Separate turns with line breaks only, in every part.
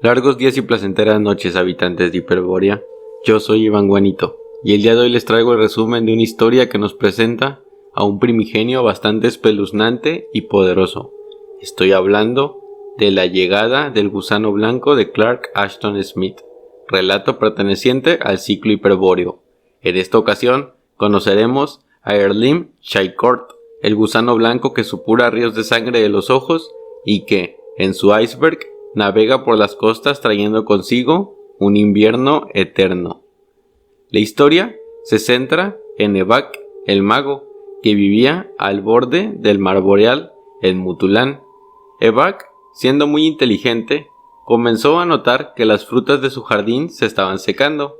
Largos días y placenteras noches, habitantes de Hiperbórea. Yo soy Iván Guanito, y el día de hoy les traigo el resumen de una historia que nos presenta a un primigenio bastante espeluznante y poderoso. Estoy hablando de la llegada del gusano blanco de Clark Ashton Smith, relato perteneciente al ciclo hiperbóreo. En esta ocasión conoceremos a Erlim Shaikort, el gusano blanco que supura ríos de sangre de los ojos y que, en su iceberg, navega por las costas trayendo consigo un invierno eterno. La historia se centra en Evak, el mago, que vivía al borde del mar boreal en Mutulán. Evak, siendo muy inteligente, comenzó a notar que las frutas de su jardín se estaban secando,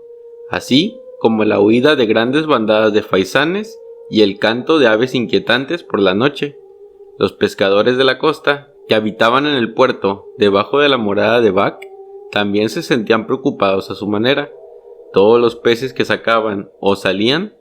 así como la huida de grandes bandadas de faisanes y el canto de aves inquietantes por la noche. Los pescadores de la costa, que habitaban en el puerto debajo de la morada de Evak, también se sentían preocupados a su manera. Todos los peces que sacaban o salían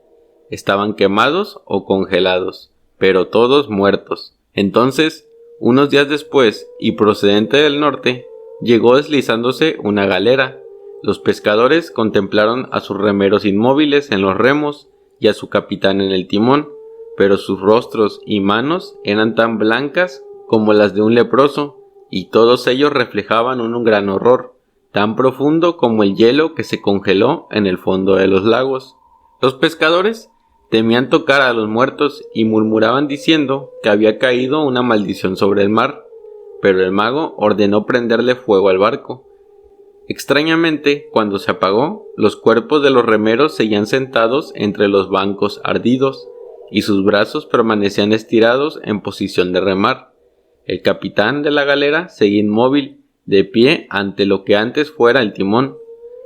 estaban quemados o congelados, pero todos muertos. Entonces, unos días después, y procedente del norte, llegó deslizándose una galera. Los pescadores contemplaron a sus remeros inmóviles en los remos y a su capitán en el timón, pero sus rostros y manos eran tan blancas como las de un leproso, y todos ellos reflejaban un gran horror, tan profundo como el hielo que se congeló en el fondo de los lagos. Los pescadores temían tocar a los muertos y murmuraban diciendo que había caído una maldición sobre el mar, pero el mago ordenó prenderle fuego al barco. Extrañamente, cuando se apagó, los cuerpos de los remeros seguían sentados entre los bancos ardidos, y sus brazos permanecían estirados en posición de remar. El capitán de la galera seguía inmóvil, de pie ante lo que antes fuera el timón,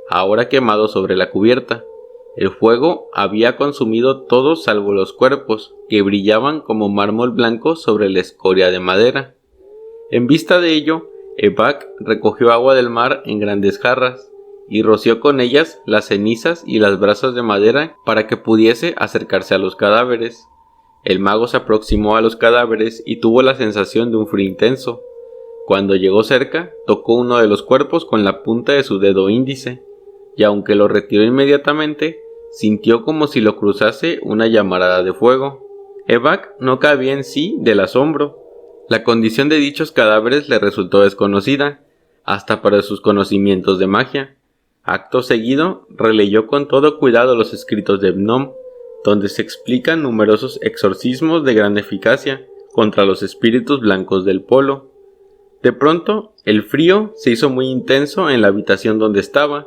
ahora quemado sobre la cubierta. El fuego había consumido todo salvo los cuerpos, que brillaban como mármol blanco sobre la escoria de madera. En vista de ello, Evak recogió agua del mar en grandes jarras, y roció con ellas las cenizas y las brasas de madera para que pudiese acercarse a los cadáveres. El mago se aproximó a los cadáveres y tuvo la sensación de un frío intenso. Cuando llegó cerca, tocó uno de los cuerpos con la punta de su dedo índice, y aunque lo retiró inmediatamente, sintió como si lo cruzase una llamarada de fuego. Evak no cabía en sí del asombro. La condición de dichos cadáveres le resultó desconocida, hasta para sus conocimientos de magia. Acto seguido, releyó con todo cuidado los escritos de Gnome, donde se explican numerosos exorcismos de gran eficacia contra los espíritus blancos del polo. De pronto, el frío se hizo muy intenso en la habitación donde estaba,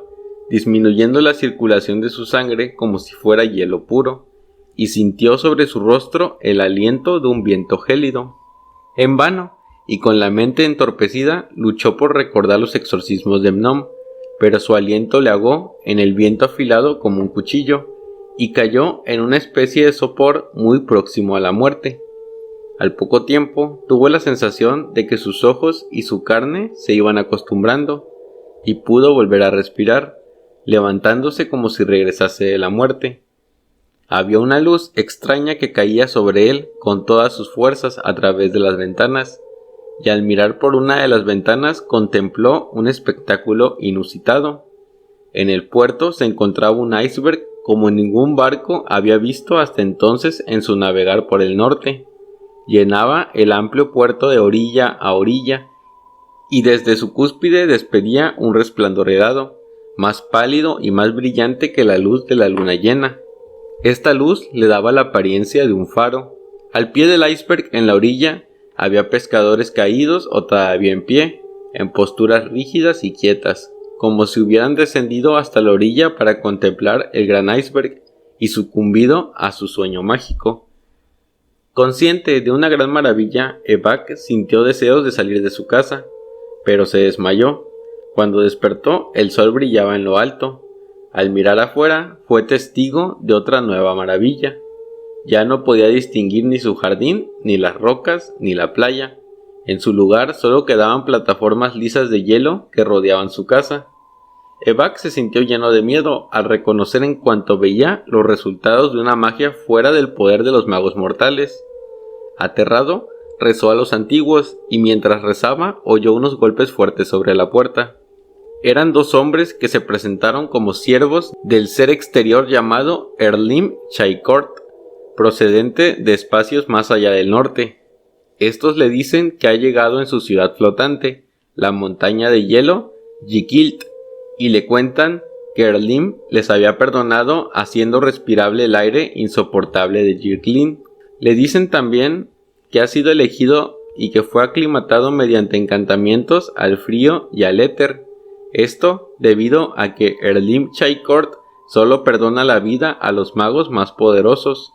disminuyendo la circulación de su sangre como si fuera hielo puro, y sintió sobre su rostro el aliento de un viento gélido. En vano, y con la mente entorpecida, luchó por recordar los exorcismos de Gnome, pero su aliento le ahogó en el viento afilado como un cuchillo, y cayó en una especie de sopor muy próximo a la muerte. Al poco tiempo tuvo la sensación de que sus ojos y su carne se iban acostumbrando, y pudo volver a respirar, levantándose como si regresase de la muerte. Había una luz extraña que caía sobre él con todas sus fuerzas a través de las ventanas, y al mirar por una de las ventanas contempló un espectáculo inusitado. En el puerto se encontraba un iceberg como ningún barco había visto hasta entonces en su navegar por el norte. Llenaba el amplio puerto de orilla a orilla, y desde su cúspide despedía un resplandor helado, más pálido y más brillante que la luz de la luna llena. Esta luz le daba la apariencia de un faro. Al pie del iceberg, en la orilla, había pescadores caídos o todavía en pie, en posturas rígidas y quietas, como si hubieran descendido hasta la orilla para contemplar el gran iceberg y sucumbido a su sueño mágico. Consciente de una gran maravilla, Evak sintió deseos de salir de su casa, pero se desmayó. Cuando despertó, el sol brillaba en lo alto. Al mirar afuera, fue testigo de otra nueva maravilla. Ya no podía distinguir ni su jardín, ni las rocas, ni la playa. En su lugar solo quedaban plataformas lisas de hielo que rodeaban su casa. Evak se sintió lleno de miedo al reconocer en cuanto veía los resultados de una magia fuera del poder de los magos mortales. Aterrado, rezó a los antiguos y mientras rezaba oyó unos golpes fuertes sobre la puerta. Eran dos hombres que se presentaron como siervos del ser exterior llamado Erlim Chaikort, procedente de espacios más allá del norte. Estos le dicen que ha llegado en su ciudad flotante, la montaña de hielo Yikilt, y le cuentan que Erlim les había perdonado haciendo respirable el aire insoportable de Jirklin. Le dicen también que ha sido elegido y que fue aclimatado mediante encantamientos al frío y al éter. Esto debido a que Erlim Chaikort solo perdona la vida a los magos más poderosos.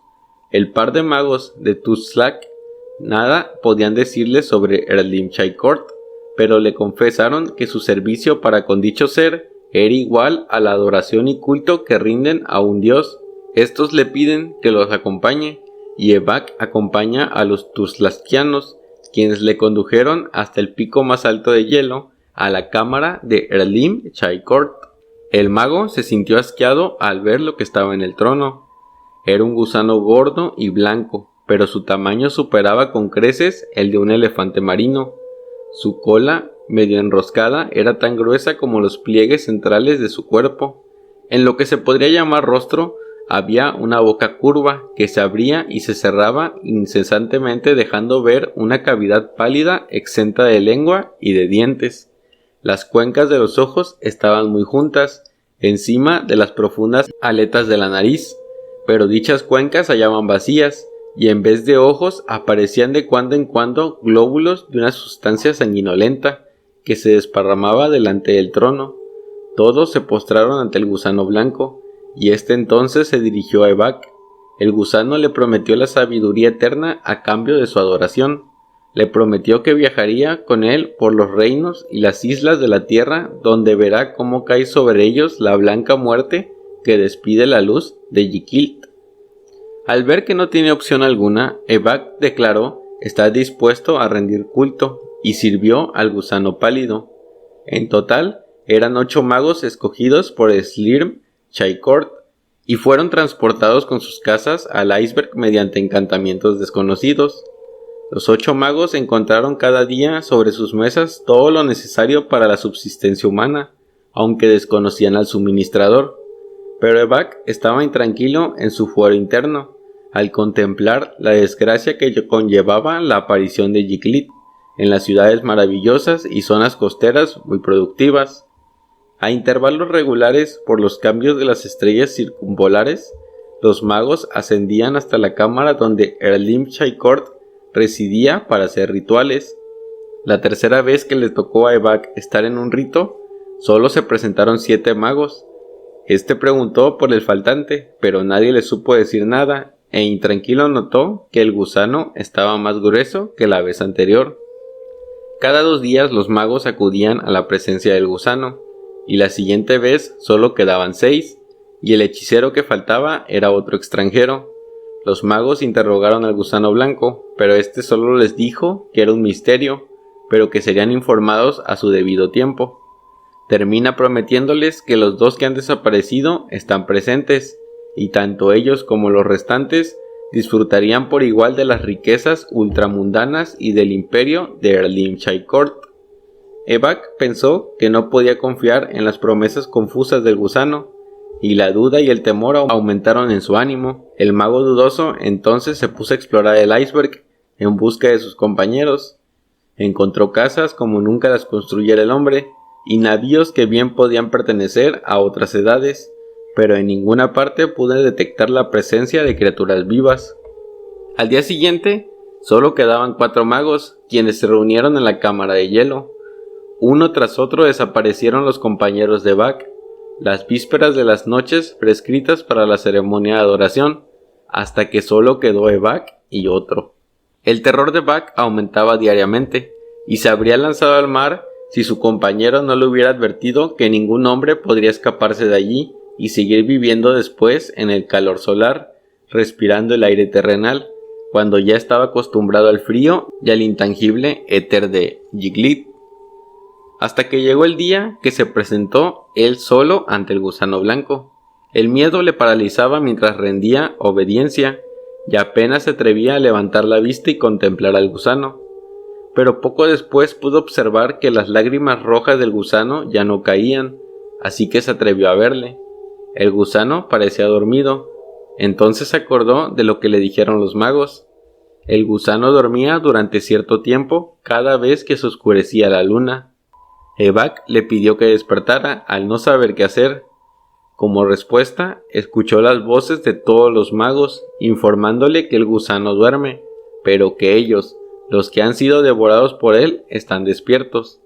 El par de magos de Tuzlak nada podían decirle sobre Erlim Chaikort, pero le confesaron que su servicio para con dicho ser era igual a la adoración y culto que rinden a un dios. Estos le piden que los acompañe, y Evak acompaña a los tuzlaskianos, quienes le condujeron hasta el pico más alto de hielo, a la cámara de Erlim Chaikort. El mago se sintió asqueado al ver lo que estaba en el trono. Era un gusano gordo y blanco, pero su tamaño superaba con creces el de un elefante marino. Su cola, medio enroscada, era tan gruesa como los pliegues centrales de su cuerpo. En lo que se podría llamar rostro, había una boca curva que se abría y se cerraba incesantemente, dejando ver una cavidad pálida exenta de lengua y de dientes. Las cuencas de los ojos estaban muy juntas, encima de las profundas aletas de la nariz, pero dichas cuencas se hallaban vacías, y en vez de ojos aparecían de cuando en cuando glóbulos de una sustancia sanguinolenta que se desparramaba delante del trono. Todos se postraron ante el gusano blanco, y éste entonces se dirigió a Evak. El gusano le prometió la sabiduría eterna a cambio de su adoración. Le prometió que viajaría con él por los reinos y las islas de la tierra, donde verá cómo cae sobre ellos la blanca muerte que despide la luz de Yikilt. Al ver que no tiene opción alguna, Evak declaró estar dispuesto a rendir culto y sirvió al gusano pálido. En total, eran 8 magos escogidos por Erlim Chaikort y fueron transportados con sus casas al iceberg mediante encantamientos desconocidos. Los 8 magos encontraron cada día sobre sus mesas todo lo necesario para la subsistencia humana, aunque desconocían al suministrador. Pero Evak estaba intranquilo en su fuero interno, al contemplar la desgracia que conllevaba la aparición de Yiklit en las ciudades maravillosas y zonas costeras muy productivas. A intervalos regulares por los cambios de las estrellas circumpolares, los magos ascendían hasta la cámara donde Erlim Chaikort residía para hacer rituales. La tercera vez que le tocó a Evak estar en un rito, solo se presentaron 7 magos. Este preguntó por el faltante, pero nadie le supo decir nada, e intranquilo notó que el gusano estaba más grueso que la vez anterior. Cada 2 días los magos acudían a la presencia del gusano, y la siguiente vez solo quedaban 6, y el hechicero que faltaba era otro extranjero. Los magos interrogaron al gusano blanco, pero este solo les dijo que era un misterio, pero que serían informados a su debido tiempo. Termina prometiéndoles que los 2 que han desaparecido están presentes, y tanto ellos como los restantes disfrutarían por igual de las riquezas ultramundanas y del imperio de Erlim Chaikort. Evak pensó que no podía confiar en las promesas confusas del gusano, y la duda y el temor aumentaron en su ánimo. El mago dudoso entonces se puso a explorar el iceberg en busca de sus compañeros. Encontró casas como nunca las construyera el hombre, y navíos que bien podían pertenecer a otras edades, pero en ninguna parte pude detectar la presencia de criaturas vivas. Al día siguiente, solo quedaban 4 magos, quienes se reunieron en la cámara de hielo. Uno tras otro desaparecieron los compañeros de Evak, las vísperas de las noches prescritas para la ceremonia de adoración, hasta que solo quedó Evak y otro. El terror de Evak aumentaba diariamente, y se habría lanzado al mar si su compañero no le hubiera advertido que ningún hombre podría escaparse de allí y seguir viviendo después en el calor solar, respirando el aire terrenal, cuando ya estaba acostumbrado al frío y al intangible éter de Yiglit. Hasta que llegó el día que se presentó él solo ante el gusano blanco. El miedo le paralizaba mientras rendía obediencia, y apenas se atrevía a levantar la vista y contemplar al gusano. pero poco después pudo observar que las lágrimas rojas del gusano ya no caían, así que se atrevió a verle. El gusano parecía dormido. Entonces se acordó de lo que le dijeron los magos. El gusano dormía durante cierto tiempo cada vez que se oscurecía la luna. Evak le pidió que despertara al no saber qué hacer. Como respuesta, escuchó las voces de todos los magos, informándole que el gusano duerme, pero que ellos, los que han sido devorados por él, están despiertos.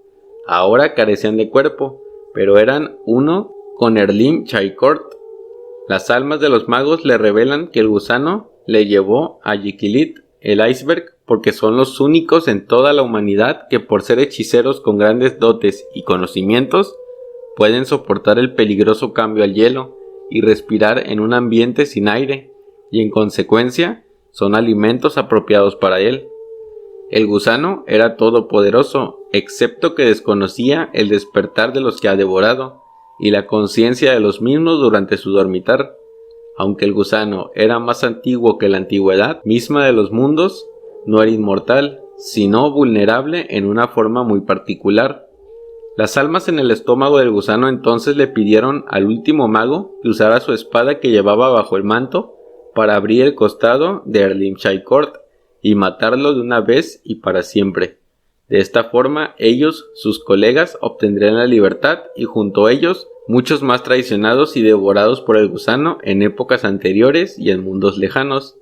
Ahora carecían de cuerpo, pero eran uno con Erlim Chaikort. Las almas de los magos le revelan que el gusano le llevó a Yikilit, el iceberg, porque son los únicos en toda la humanidad que, por ser hechiceros con grandes dotes y conocimientos, pueden soportar el peligroso cambio al hielo y respirar en un ambiente sin aire, y en consecuencia son alimentos apropiados para él. El gusano era todopoderoso, excepto que desconocía el despertar de los que ha devorado y la conciencia de los mismos durante su dormitar. Aunque el gusano era más antiguo que la antigüedad misma de los mundos, no era inmortal, sino vulnerable en una forma muy particular. Las almas en el estómago del gusano entonces le pidieron al último mago que usara su espada que llevaba bajo el manto para abrir el costado de Erlim Chaikort y matarlo de una vez y para siempre. De esta forma ellos, sus colegas, obtendrían la libertad y junto a ellos muchos más traicionados y devorados por el gusano en épocas anteriores y en mundos lejanos.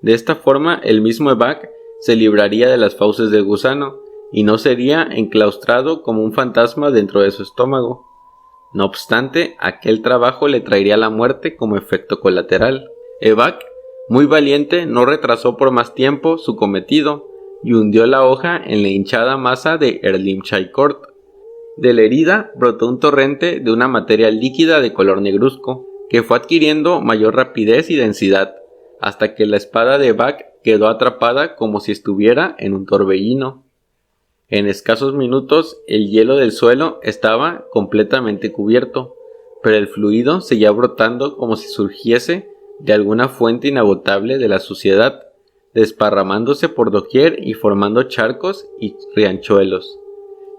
De esta forma el mismo Evak se libraría de las fauces del gusano y no sería enclaustrado como un fantasma dentro de su estómago. No obstante, aquel trabajo le traería la muerte como efecto colateral. Evak, muy valiente, no retrasó por más tiempo su cometido y hundió la hoja en la hinchada masa de Erlim Chaikort. De la herida brotó un torrente de una materia líquida de color negruzco, que fue adquiriendo mayor rapidez y densidad, hasta que la espada de Evak quedó atrapada como si estuviera en un torbellino. En escasos minutos el hielo del suelo estaba completamente cubierto, pero el fluido seguía brotando como si surgiese de alguna fuente inagotable de la suciedad, desparramándose por doquier y formando charcos y riachuelos.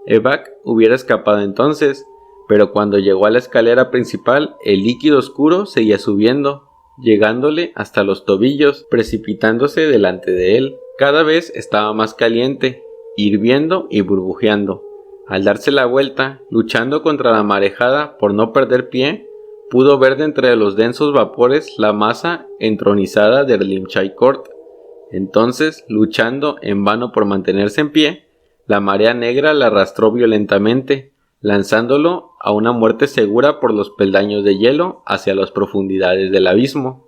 Evak hubiera escapado entonces, pero cuando llegó a la escalera principal, el líquido oscuro seguía subiendo, llegándole hasta los tobillos, precipitándose delante de él. Cada vez estaba más caliente, hirviendo y burbujeando. Al darse la vuelta, luchando contra la marejada por no perder pie, pudo ver de entre los densos vapores la masa entronizada de Erlim Chaikort. Entonces, luchando en vano por mantenerse en pie, la marea negra la arrastró violentamente, lanzándolo a una muerte segura por los peldaños de hielo hacia las profundidades del abismo.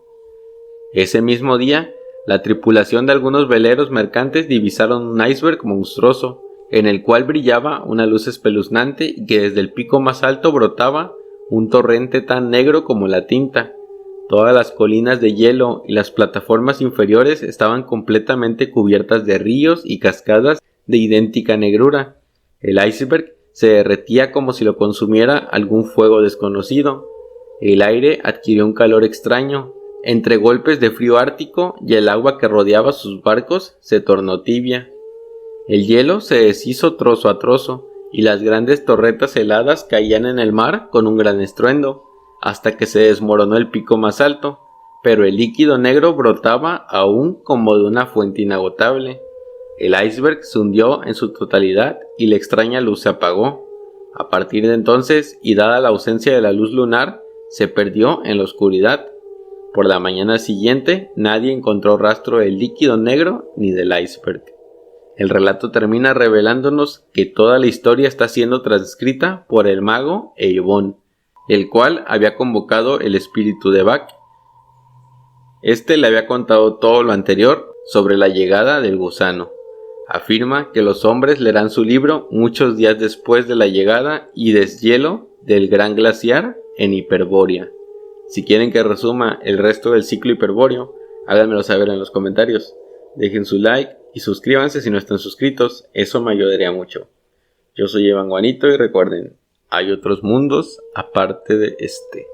Ese mismo día, la tripulación de algunos veleros mercantes divisaron un iceberg monstruoso, en el cual brillaba una luz espeluznante y que desde el pico más alto brotaba un torrente tan negro como la tinta. Todas las colinas de hielo y las plataformas inferiores estaban completamente cubiertas de ríos y cascadas de idéntica negrura. El iceberg se derretía como si lo consumiera algún fuego desconocido. El aire adquirió un calor extraño. Entre golpes de frío ártico y el agua que rodeaba sus barcos se tornó tibia. El hielo se deshizo trozo a trozo y las grandes torretas heladas caían en el mar con un gran estruendo, hasta que se desmoronó el pico más alto, pero el líquido negro brotaba aún como de una fuente inagotable. El iceberg se hundió en su totalidad y la extraña luz se apagó. A partir de entonces, y dada la ausencia de la luz lunar, se perdió en la oscuridad. Por la mañana siguiente, nadie encontró rastro del líquido negro ni del iceberg. El relato termina revelándonos que toda la historia está siendo transcrita por el mago Eibon, el cual había convocado el espíritu de Evak. Este le había contado todo lo anterior sobre la llegada del gusano. Afirma que los hombres leerán su libro muchos días después de la llegada y deshielo del gran glaciar en Hiperbórea. Si quieren que resuma el resto del ciclo hiperbóreo, háganmelo saber en los comentarios. Dejen su like y suscríbanse si no están suscritos, eso me ayudaría mucho. Yo soy Evan Guanito y recuerden, hay otros mundos aparte de este.